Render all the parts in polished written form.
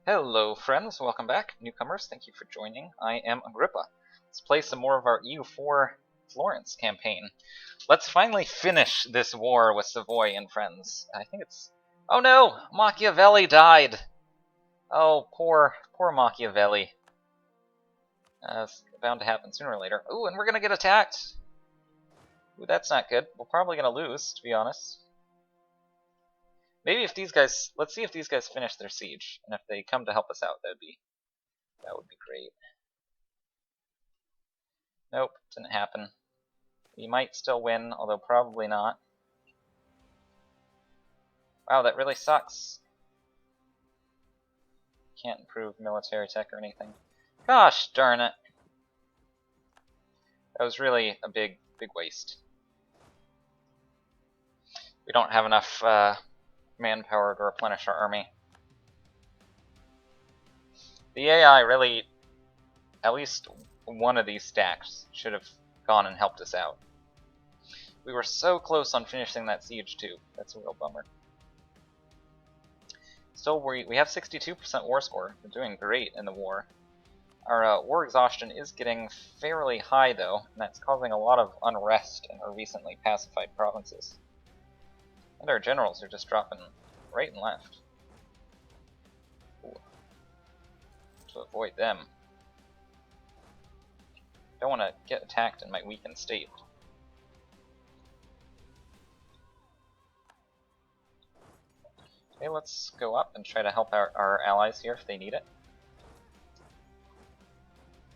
Hello friends, welcome back. Newcomers, thank you for joining. I am Agrippa. Let's play some more of our EU4 Florence campaign. Let's finally finish this war with Savoy and friends. I think it's... Oh no! Machiavelli died! Oh, poor Machiavelli. It's bound to happen sooner or later. Ooh, and we're gonna get attacked! Ooh, that's not good. We're probably gonna lose, to be honest. Maybe if these guys, let's see if these guys finish their siege, and if they come to help us out, that would be great. Nope, didn't happen. We might still win, although probably not. Wow, that really sucks. Can't improve military tech or anything. Gosh darn it. That was really a big waste. We don't have enough manpower to replenish our army. The AI really, at least one of these stacks should have gone and helped us out. We were so close on finishing that siege too. That's a real bummer. Still, we have 62% war score. We're doing great in the war. Our war exhaustion is getting fairly high though, and that's causing a lot of unrest in our recently pacified provinces. And our generals are just dropping right and left. Ooh. To avoid them. Don't want to get attacked in my weakened state. Okay, let's go up and try to help our allies here if they need it.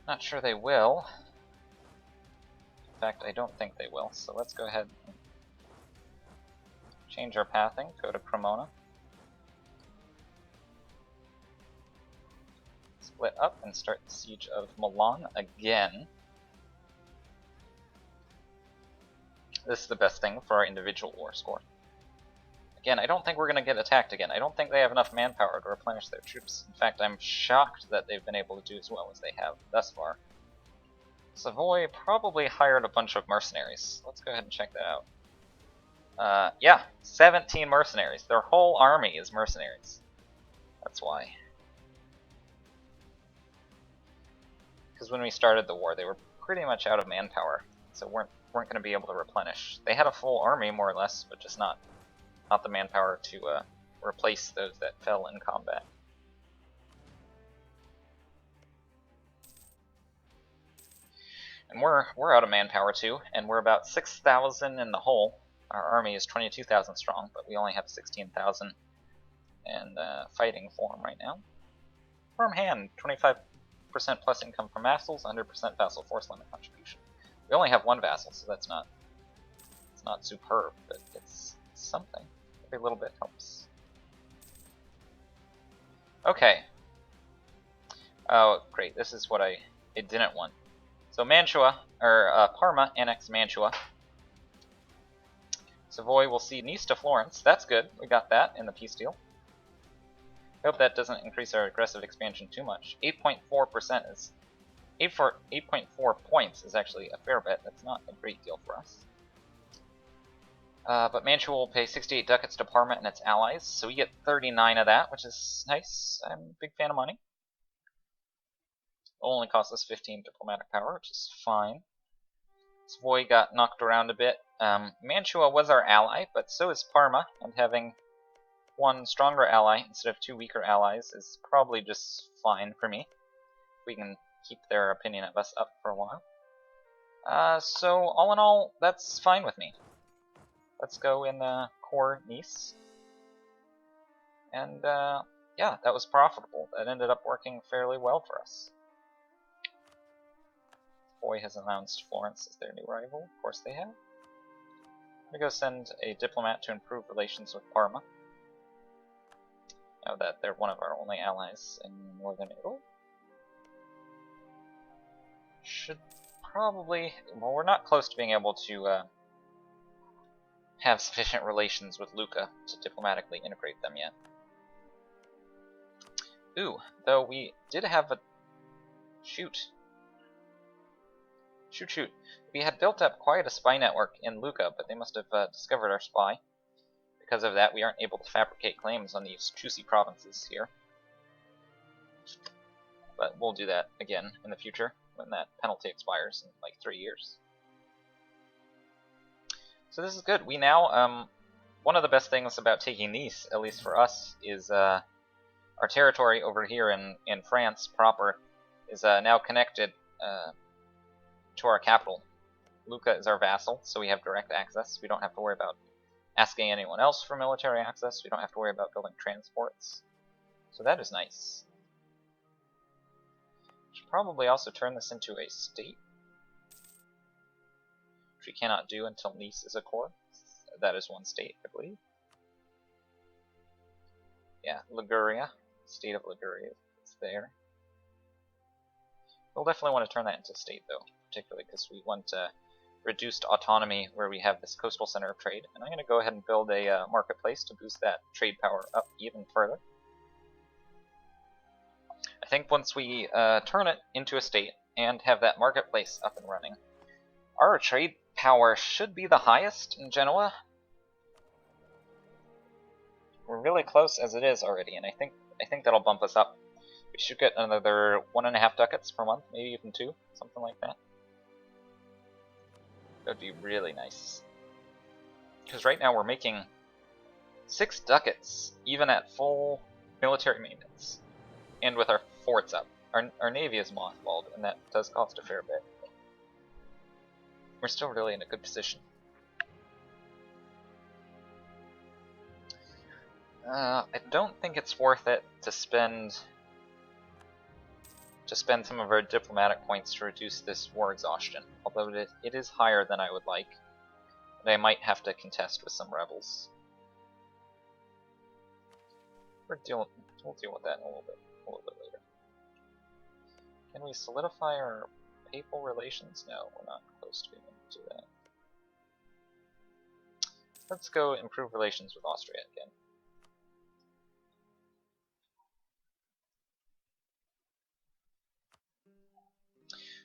Not sure they will. In fact, I don't think they will, so let's go ahead and change our pathing, go to Cremona. Split up and start the siege of Milan again. This is the best thing for our individual war score. Again, I don't think we're going to get attacked again. I don't think they have enough manpower to replenish their troops. In fact, I'm shocked that they've been able to do as well as they have thus far. Savoy probably hired a bunch of mercenaries. Let's go ahead and check that out. Yeah, 17 mercenaries. Their whole army is mercenaries. That's why. Because when we started the war, they were pretty much out of manpower, so weren't going to be able to replenish. They had a full army, more or less, but just not the manpower to replace those that fell in combat. And we're out of manpower too, and we're about 6,000 in the whole. Our army is 22,000 strong, but we only have 16,000 in fighting form right now. Firm hand, 25% plus income from vassals, 100% vassal force limit contribution. We only have one vassal, so it's not superb, but it's something. Every little bit helps. Okay. Oh, great. This is what I didn't want. So Mantua, or Parma, annexed Mantua. Savoy will cede Nice to Florence. That's good. We got that in the peace deal. I hope that doesn't increase our aggressive expansion too much. 8.4% is 8.4 points is actually a fair bit. That's not a great deal for us. But Mantua will pay 68 ducats to Parma and its allies, so we get 39 of that, which is nice. I'm a big fan of money. It'll only cost us 15 diplomatic power, which is fine. Savoy got knocked around a bit. Mantua was our ally, but so is Parma, and having one stronger ally instead of two weaker allies is probably just fine for me. We can keep their opinion of us up for a while. So all in all, that's fine with me. Let's go in core Nice. And yeah, that was profitable. That ended up working fairly well for us. Boy has announced Florence as their new rival. Of course they have. I'm gonna go send a diplomat to improve relations with Parma. Now that they're one of our only allies in northern Italy. Should probably... Well, we're not close to being able to have sufficient relations with Lucca to diplomatically integrate them yet. Ooh, though we did have a... Shoot. We had built up quite a spy network in Lucca, but they must have discovered our spy. Because of that, we aren't able to fabricate claims on these juicy provinces here. But we'll do that again in the future when that penalty expires in like 3 years. So this is good. We now, one of the best things about taking Nice, at least for us, is our territory over here in France proper is now connected to our capital. Lucca is our vassal, so we have direct access. We don't have to worry about asking anyone else for military access. We don't have to worry about building transports. So that is nice. Should probably also turn this into a state, which we cannot do until Nice is a core. That is one state, I believe. Yeah, Liguria. State of Liguria is there. We'll definitely want to turn that into state, though, particularly because we want reduced autonomy where we have this coastal center of trade. And I'm going to go ahead and build a marketplace to boost that trade power up even further. I think once we turn it into a state and have that marketplace up and running, our trade power should be the highest in Genoa. We're really close as it is already, and I think that'll bump us up. We should get another 1.5 ducats per month, maybe even 2, something like that. That would be really nice. Because right now we're making 6 ducats, even at full military maintenance, and with our forts up. Our navy is mothballed, and that does cost a fair bit. We're still really in a good position. I don't think it's worth it to spend some of our diplomatic points to reduce this war exhaustion, although it is higher than I would like, and I might have to contest with some rebels. We'll deal with that in a little bit later. Can we solidify our papal relations? No, we're not close to being able to do that. Let's go improve relations with Austria again.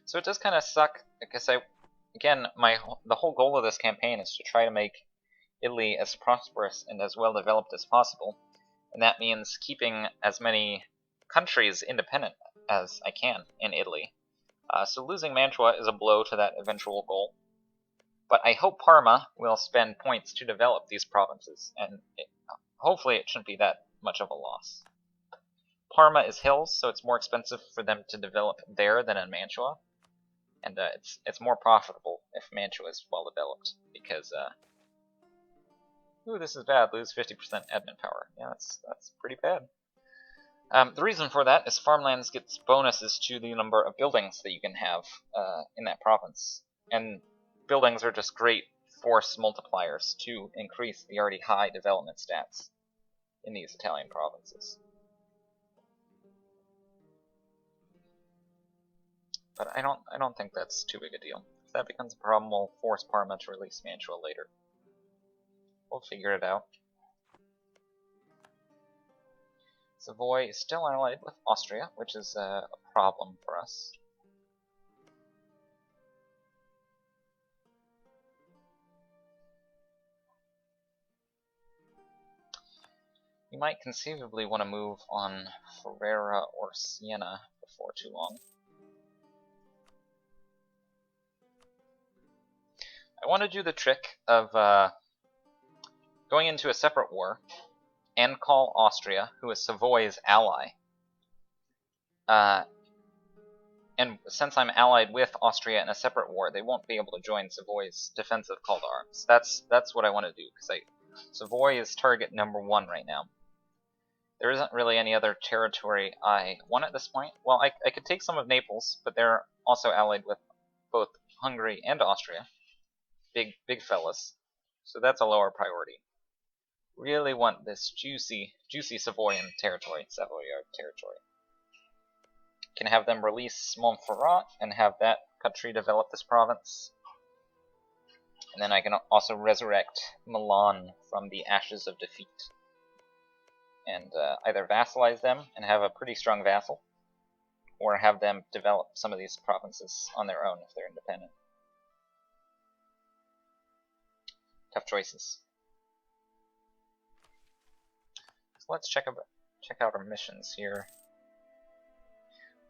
So it does kind of suck because the whole goal of this campaign is to try to make Italy as prosperous and as well developed as possible, and that means keeping as many countries independent as I can in Italy. So losing Mantua is a blow to that eventual goal, but I hope Parma will spend points to develop these provinces, and hopefully it shouldn't be that much of a loss. Parma is hills, so it's more expensive for them to develop there than in Mantua. And it's more profitable if Mantua is well developed, because ooh, this is bad. Lose 50% admin power. Yeah, that's pretty bad. The reason for that is farmlands gets bonuses to the number of buildings that you can have in that province, and buildings are just great force multipliers to increase the already high development stats in these Italian provinces. But I don't think that's too big a deal. If that becomes a problem, we'll force Parma to release Mantua later. We'll figure it out. Savoy is still allied with Austria, which is a problem for us. We might conceivably want to move on Ferrara or Siena before too long. I want to do the trick of going into a separate war and call Austria, who is Savoy's ally. And since I'm allied with Austria in a separate war, they won't be able to join Savoy's defensive call to arms. That's what I want to do, because Savoy is target number 1 right now. There isn't really any other territory I want at this point. Well, I could take some of Naples, but they're also allied with both Hungary and Austria. Big fellas. So that's a lower priority. Really want this juicy Savoyard territory. Can have them release Montferrat and have that country develop this province. And then I can also resurrect Milan from the ashes of defeat. And either vassalize them and have a pretty strong vassal, or have them develop some of these provinces on their own if they're independent. Tough choices. So let's check out our missions here.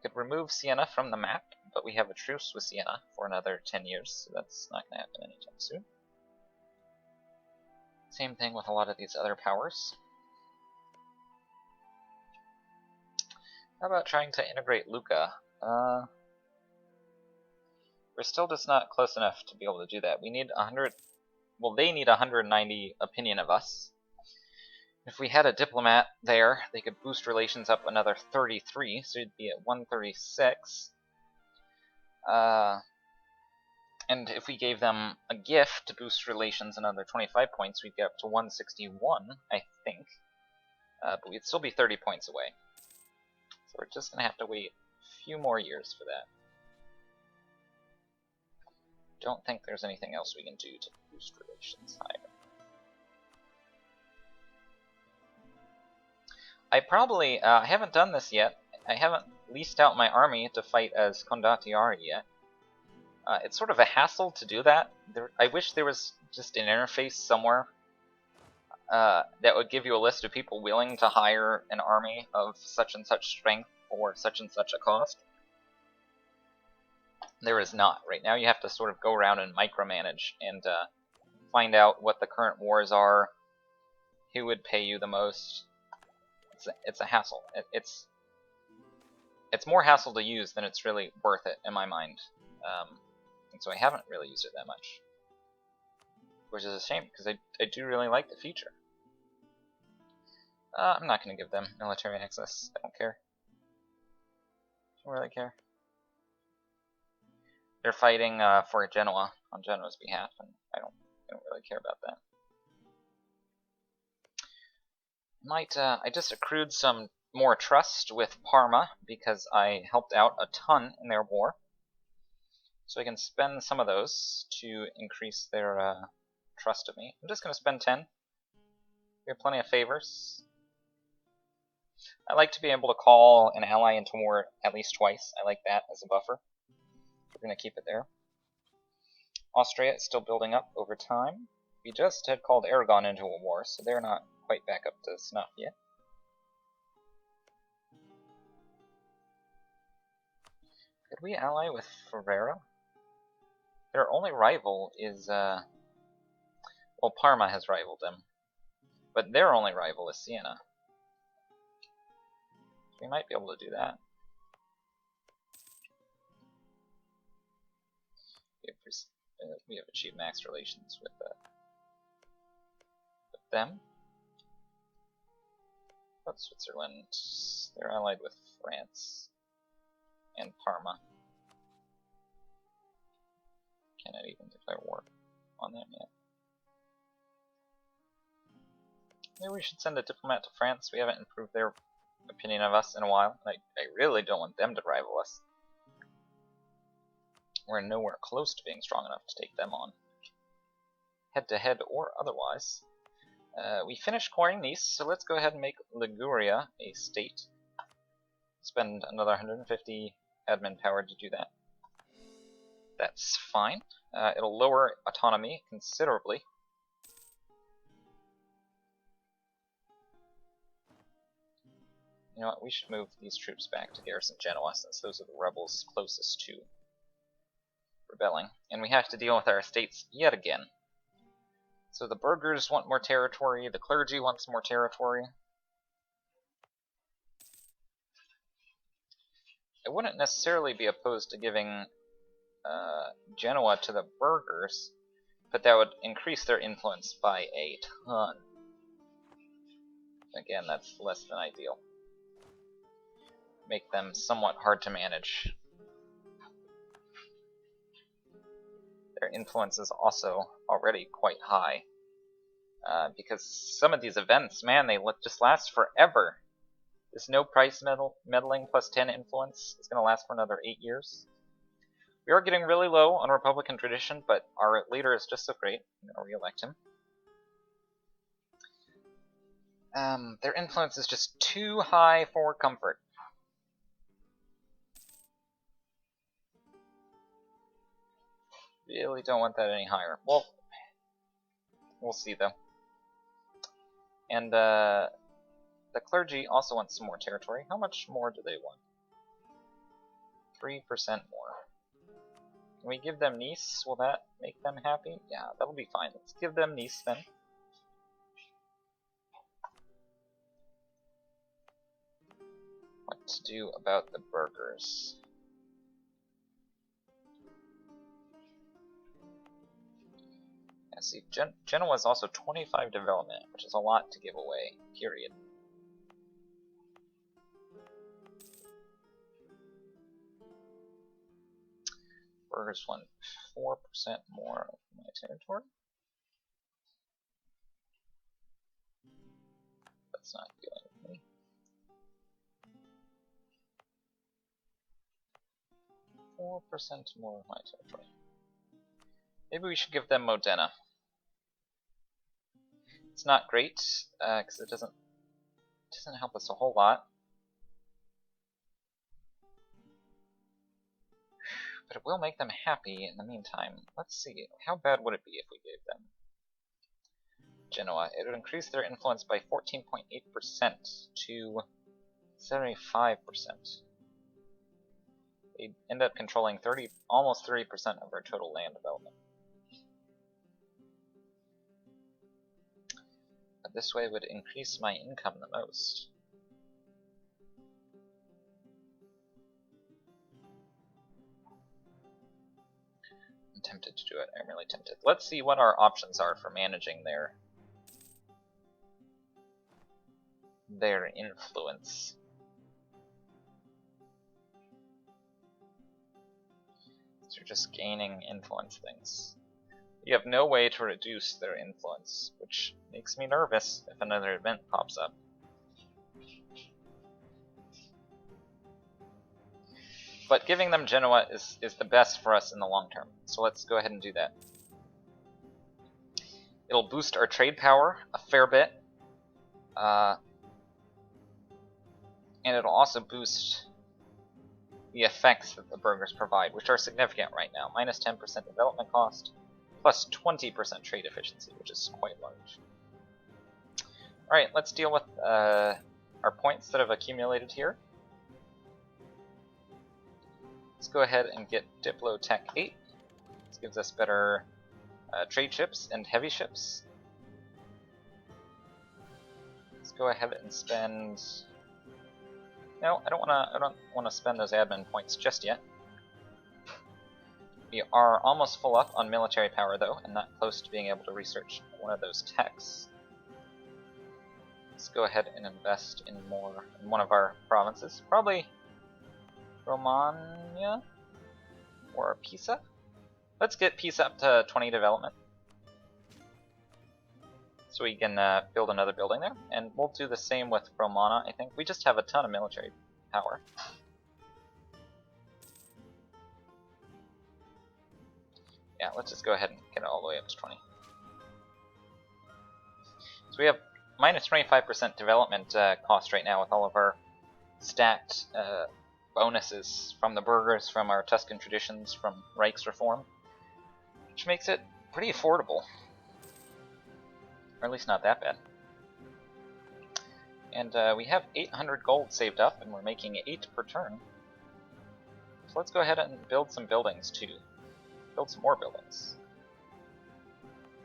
Could remove Siena from the map, but we have a truce with Siena for another 10 years, so that's not going to happen anytime soon. Same thing with a lot of these other powers. How about trying to integrate Lucca? We're still just not close enough to be able to do that. We need 100... Well, they need 190 opinion of us. If we had a diplomat there, they could boost relations up another 33, so it'd be at 136. And if we gave them a gift to boost relations another 25 points, we'd get up to 161, I think. But we'd still be 30 points away. So we're just going to have to wait a few more years for that. Don't think there's anything else we can do to boost relations higher. I probably haven't done this yet. I haven't leased out my army to fight as condottieri yet. It's sort of a hassle to do that. I wish there was just an interface somewhere that would give you a list of people willing to hire an army of such and such strength for such and such a cost. There is not. Right now you have to sort of go around and micromanage and find out what the current wars are, who would pay you the most. It's a hassle. It's more hassle to use than it's really worth it in my mind. And so I haven't really used it that much. Which is a shame, because I do really like the feature. I'm not going to give them military access. I don't care. I don't really care. They're fighting for Genoa on Genoa's behalf, and I don't really care about that. I just accrued some more trust with Parma because I helped out a ton in their war. So I can spend some of those to increase their trust of me. I'm just going to spend 10. We have plenty of favors. I like to be able to call an ally into war at least twice. I like that as a buffer. We're going to keep it there. Austria is still building up over time. We just had called Aragon into a war, so they're not quite back up to snuff yet. Could we ally with Ferrara? Their only rival is, well, Parma has rivaled them. But their only rival is Siena. We might be able to do that. We have achieved max relations with them. But Switzerland, they're allied with France and Parma. Cannot even declare war on them yet. Maybe we should send a diplomat to France. We haven't improved their opinion of us in a while. I really don't want them to rival us. We're nowhere close to being strong enough to take them on, head-to-head or otherwise. We finished coring Nice, so let's go ahead and make Liguria a state. Spend another 150 admin power to do that. That's fine. It'll lower autonomy considerably. You know what, we should move these troops back to garrison Genoa, since those are the rebels closest to rebelling. And we have to deal with our estates yet again. So the burghers want more territory, the clergy wants more territory. I wouldn't necessarily be opposed to giving Genoa to the burghers, but that would increase their influence by a ton. Again, that's less than ideal. Make them somewhat hard to manage. Their influence is also already quite high. Because some of these events, man, they just last forever. This no price meddling plus 10 influence is going to last for another 8 years. We are getting really low on Republican tradition, but our leader is just so great. I'm going to re-elect him. Their influence is just too high for comfort. Really don't want that any higher. Well, we'll see though. And the clergy also wants some more territory. How much more do they want? 3% more. Can we give them Nice? Will that make them happy? Yeah, that'll be fine. Let's give them Nice then. What to do about the burgers? Yeah, see, Genoa is also 25 development, which is a lot to give away, period. Burgers want 4% more of my territory. That's not dealing with me. 4% more of my territory. Maybe we should give them Modena. It's not great, because it doesn't help us a whole lot. But it will make them happy in the meantime. Let's see, how bad would it be if we gave them Genoa? It would increase their influence by 14.8% to 75%. They'd end up controlling almost 30% of our total land development. But this way would increase my income the most. I'm tempted to do it. I'm really tempted. Let's see what our options are for managing their influence. So you're just gaining influence things. You have no way to reduce their influence, which makes me nervous if another event pops up. But giving them Genoa is the best for us in the long term, so let's go ahead and do that. It'll boost our trade power a fair bit, and it'll also boost the effects that the burgers provide, which are significant right now. Minus 10% development cost, plus 20% trade efficiency, which is quite large. Alright, let's deal with our points that have accumulated here. Let's go ahead and get Diplo Tech 8. This gives us better trade ships and heavy ships. Let's go ahead and spend... No, I don't want to spend those admin points just yet. We are almost full up on military power though, and not close to being able to research one of those techs. Let's go ahead and invest in one of our provinces. Probably Romagna or Pisa. Let's get Pisa up to 20 development, so we can build another building there, and we'll do the same with Romana. I think we just have a ton of military power. Yeah, let's just go ahead and get it all the way up to 20. So we have minus 25% development cost right now with all of our stacked bonuses from the burgers, from our Tuscan traditions, from Reichsreform, which makes it pretty affordable. Or at least not that bad. And we have 800 gold saved up, and we're making 8 per turn. So let's go ahead and build some buildings too. Build some more buildings.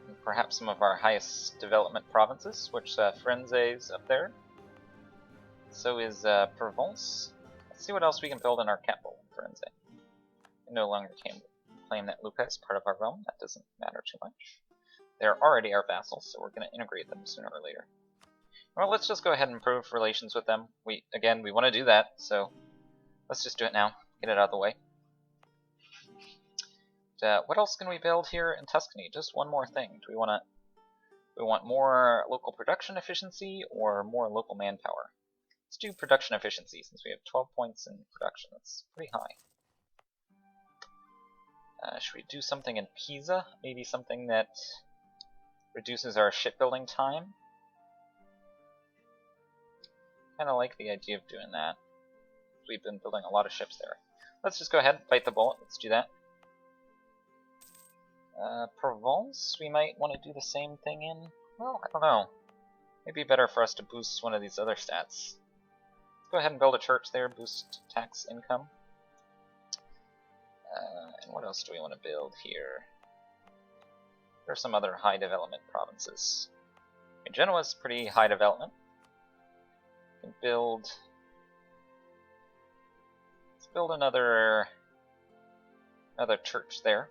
And perhaps some of our highest development provinces, which Firenze's up there. So is Provence. Let's see what else we can build in our capital, Firenze. We no longer claim that Lucca is part of our realm. That doesn't matter too much. They're already our vassals, so we're going to integrate them sooner or later. Well, let's just go ahead and improve relations with them. We want to do that, so let's just do it now. Get it out of the way. What else can we build here in Tuscany? Just one more thing. Do we want more local production efficiency or more local manpower? Let's do production efficiency, since we have 12 points in production. That's pretty high. Should we do something in Pisa? Maybe something that reduces our shipbuilding time? Kind of like the idea of doing that. We've been building a lot of ships there. Let's just go ahead and bite the bullet. Let's do that. Provence, we might want to do the same thing in. Well, I don't know. Maybe better for us to boost one of these other stats. Let's go ahead and build a church there, boost tax income. And what else do we want to build here? There are some other high development provinces. Genoa's pretty high development. We can build. Let's build another church there.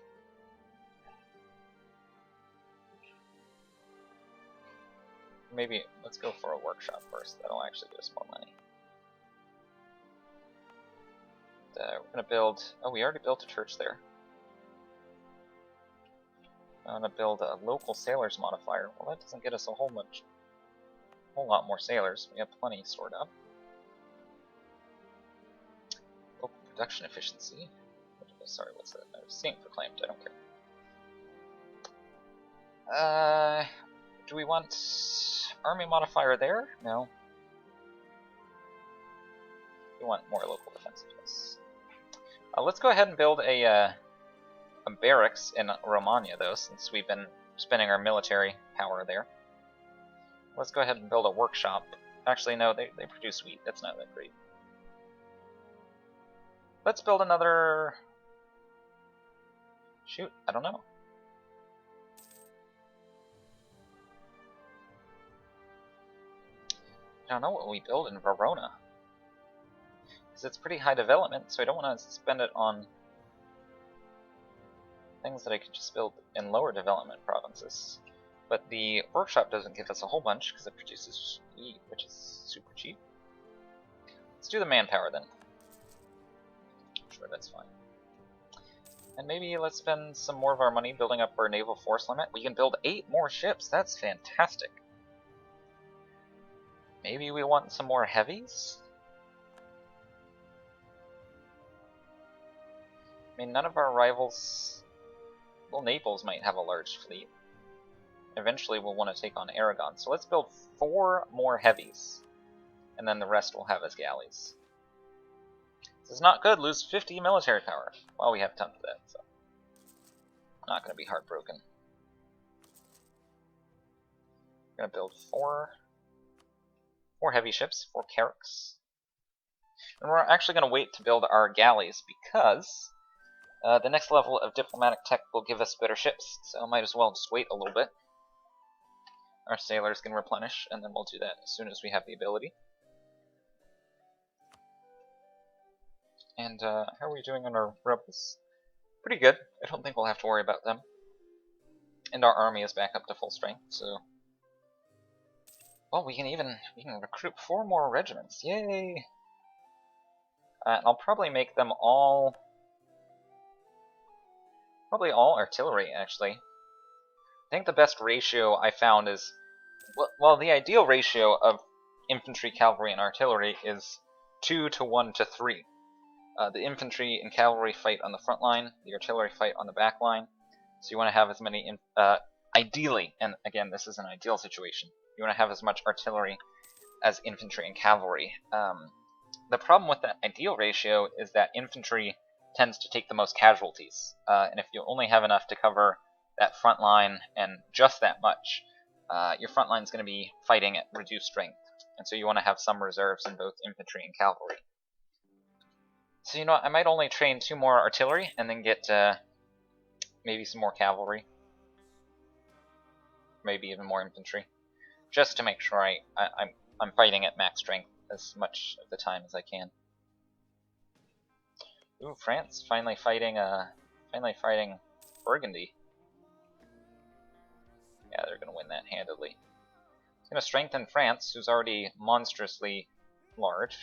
Maybe let's go for a workshop first. That'll actually give us more money. We're gonna build. Oh, we already built a church there. I'm gonna build a local sailors modifier. Well, that doesn't get us a whole lot more sailors. We have plenty stored up. Local production efficiency. Sorry, what's that? I was seeing proclaimed. I don't care. Do we want army modifier there? No. We want more local defensiveness. Let's go ahead and build a barracks in Romagna, though, since we've been spending our military power there. Let's go ahead and build a workshop. Actually, no, they produce wheat. That's not that great. Let's build another... Shoot, I don't know. I don't know what we build in Verona. Because it's pretty high development, so I don't want to spend it on things that I could just build in lower development provinces. But the workshop doesn't give us a whole bunch because it produces wheat, which is super cheap. Let's do the manpower then. Sure, that's fine. And maybe let's spend some more of our money building up our naval force limit. We can build 8 more ships. That's fantastic. Maybe we want some more heavies? I mean, none of our rivals... Well, Naples might have a large fleet. Eventually we'll want to take on Aragon. So let's build 4 more heavies. And then the rest will have as galleys. This is not good. Lose 50 military power. Well, we have tons of that, so I'm not going to be heartbroken. We're going to build 4 heavy ships, 4 carracks. And we're actually going to wait to build our galleys because the next level of diplomatic tech will give us better ships. So I might as well just wait a little bit. Our sailors can replenish, and then we'll do that as soon as we have the ability. And how are we doing on our rebels? Pretty good. I don't think we'll have to worry about them. And our army is back up to full strength, so... Well, we can recruit 4 more regiments. Yay! And I'll probably make them all... Probably all artillery, actually. I think the best ratio I found is... Well, the ideal ratio of infantry, cavalry, and artillery is 2 to 1 to 3. The infantry and cavalry fight on the front line, the artillery fight on the back line. So you want to have as many, ideally, and again, this is an ideal situation, you want to have as much artillery as infantry and cavalry. The problem with that ideal ratio is that infantry tends to take the most casualties, and if you only have enough to cover that front line and just that much, your front line is going to be fighting at reduced strength, and so you want to have some reserves in both infantry and cavalry. So, you know what, I might only train 2 more artillery and then get maybe some more cavalry. Maybe even more infantry. Just to make sure I'm fighting at max strength as much of the time as I can. Ooh, France finally fighting Burgundy. Yeah, they're gonna win that handedly. It's gonna strengthen France, who's already monstrously large.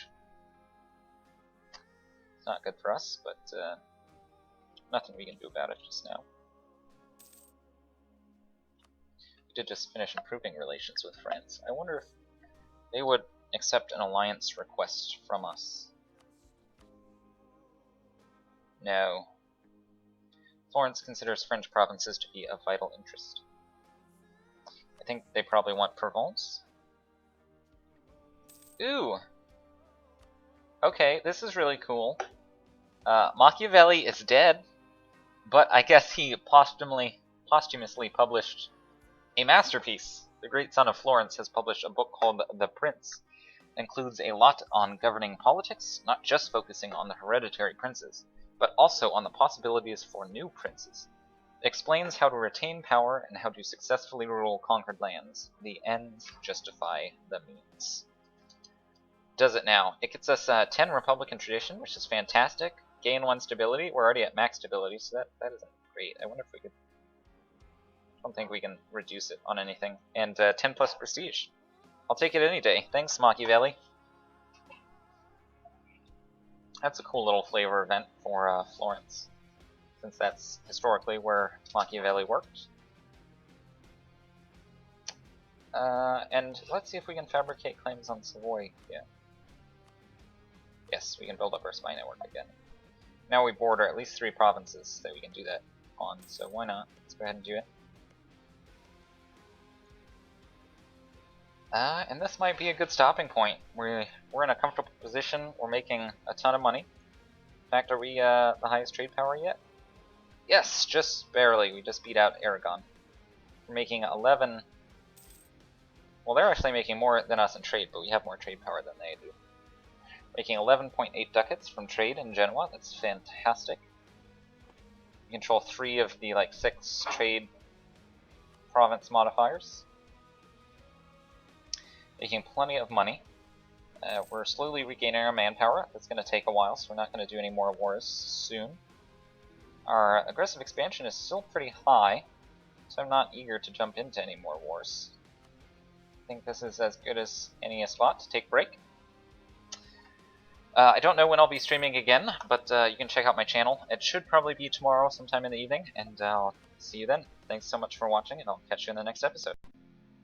Not good for us, but nothing we can do about it just now. We did just finish improving relations with France. I wonder if they would accept an alliance request from us. No. Florence considers French provinces to be of vital interest. I think they probably want Provence. Ooh! Okay, this is really cool. Machiavelli is dead, but I guess he posthumously published a masterpiece. The great son of Florence has published a book called The Prince. It includes a lot on governing politics, not just focusing on the hereditary princes, but also on the possibilities for new princes. It explains how to retain power and how to successfully rule conquered lands. The ends justify the means. Does it now. It gets us 10 Republican tradition, which is fantastic. Gain 1 stability. We're already at max stability, so that isn't great. I wonder if we could... I don't think we can reduce it on anything. And 10 plus prestige. I'll take it any day. Thanks, Machiavelli. That's a cool little flavor event for Florence, since that's historically where Machiavelli worked. And let's see if we can fabricate claims on Savoy. Yeah. Yes, we can build up our spy network again. Now we border at least 3 provinces that we can do that on, so why not? Let's go ahead and do it. And this might be a good stopping point. We're in a comfortable position. We're making a ton of money. In fact, are we the highest trade power yet? Yes, just barely. We just beat out Aragon. We're making 11. Well, they're actually making more than us in trade, but we have more trade power than they do. Making 11.8 ducats from trade in Genoa. That's fantastic. We control 3 of the 6 trade province modifiers. Making plenty of money. We're slowly regaining our manpower. That's going to take a while, so we're not going to do any more wars soon. Our aggressive expansion is still pretty high, so I'm not eager to jump into any more wars. I think this is as good as any spot to take a break. I don't know when I'll be streaming again, but you can check out my channel. It should probably be tomorrow sometime in the evening, and I'll see you then. Thanks so much for watching, and I'll catch you in the next episode.